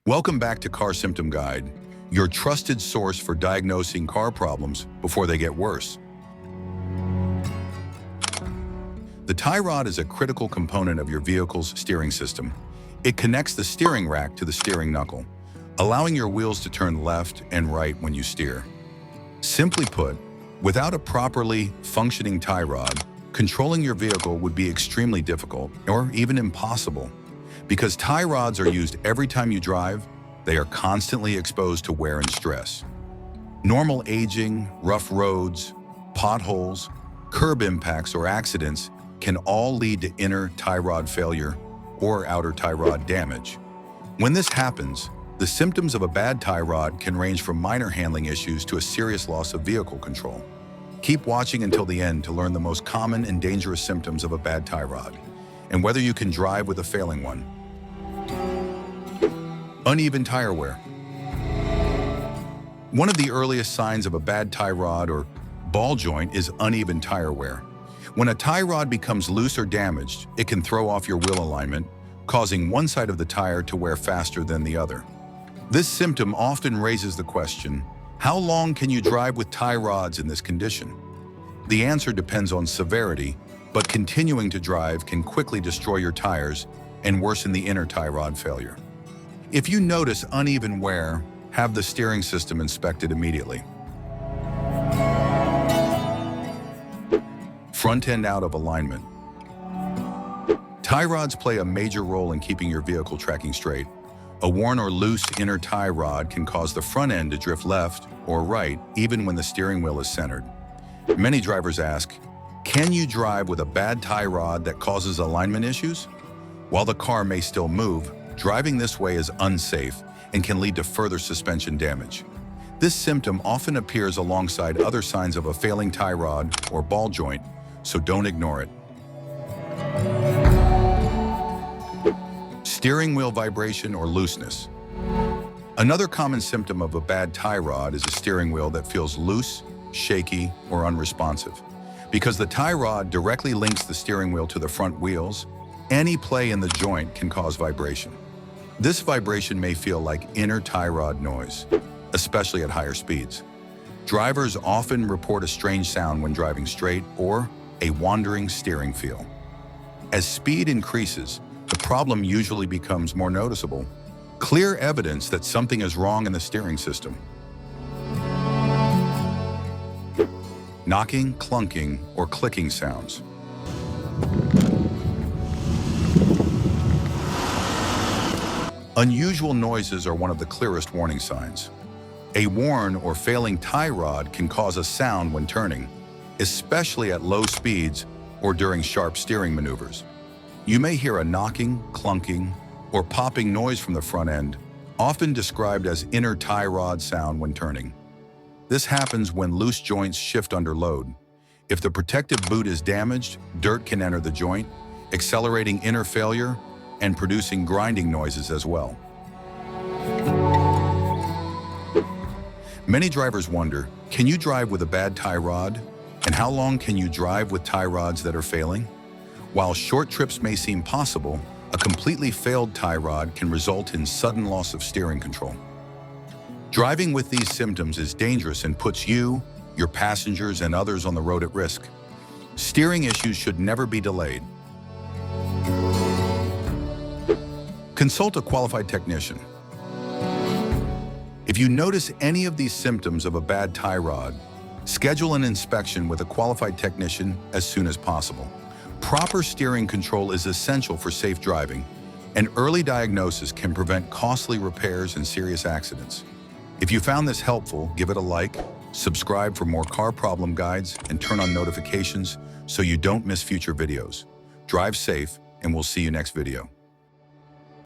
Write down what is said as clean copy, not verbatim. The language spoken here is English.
Welcome back to Car Symptom Guide, your trusted source for diagnosing car problems before they get worse. The tie rod is a critical component of your vehicle's steering system. It connects the steering rack to the steering knuckle, allowing your wheels to turn left and right when you steer. Simply put, without a properly functioning tie rod, controlling your vehicle would be extremely difficult or even impossible. Because tie rods are used every time you drive, they are constantly exposed to wear and stress. Normal aging, rough roads, potholes, curb impacts, or accidents can all lead to inner tie rod failure or outer tie rod damage. When this happens, the symptoms of a bad tie rod can range from minor handling issues to a serious loss of vehicle control. Keep watching until the end to learn the most common and dangerous symptoms of a bad tie rod, and whether you can drive with a failing one. Uneven tire wear. One of the earliest signs of a bad tie rod or ball joint is uneven tire wear. When a tie rod becomes loose or damaged, it can throw off your wheel alignment, causing one side of the tire to wear faster than the other. This symptom often raises the question, how long can you drive with tie rods in this condition? The answer depends on severity, but continuing to drive can quickly destroy your tires and worsen the inner tie rod failure. If you notice uneven wear, have the steering system inspected immediately. Front end out of alignment. Tie rods play a major role in keeping your vehicle tracking straight. A worn or loose inner tie rod can cause the front end to drift left or right, even when the steering wheel is centered. Many drivers ask, can you drive with a bad tie rod that causes alignment issues? While the car may still move, driving this way is unsafe and can lead to further suspension damage. This symptom often appears alongside other signs of a failing tie rod or ball joint, so don't ignore it. Steering wheel vibration or looseness. Another common symptom of a bad tie rod is a steering wheel that feels loose, shaky, or unresponsive. Because the tie rod directly links the steering wheel to the front wheels, any play in the joint can cause vibration. This vibration may feel like inner tie rod noise, especially at higher speeds. Drivers often report a strange sound when driving straight or a wandering steering feel. As speed increases, the problem usually becomes more noticeable, clear evidence that something is wrong in the steering system. Knocking, clunking, or clicking sounds. Unusual noises are one of the clearest warning signs. A worn or failing tie rod can cause a sound when turning, especially at low speeds or during sharp steering maneuvers. You may hear a knocking, clunking, or popping noise from the front end, often described as inner tie rod sound when turning. This happens when loose joints shift under load. If the protective boot is damaged, dirt can enter the joint, accelerating inner failure and producing grinding noises as well. Many drivers wonder, can you drive with a bad tie rod? And how long can you drive with tie rods that are failing? While short trips may seem possible, a completely failed tie rod can result in sudden loss of steering control. Driving with these symptoms is dangerous and puts you, your passengers, and others on the road at risk. Steering issues should never be delayed. Consult a qualified technician. If you notice any of these symptoms of a bad tie rod, schedule an inspection with a qualified technician as soon as possible. Proper steering control is essential for safe driving, and early diagnosis can prevent costly repairs and serious accidents. If you found this helpful, give it a like, subscribe for more car problem guides, and turn on notifications so you don't miss future videos. Drive safe, and we'll see you next video.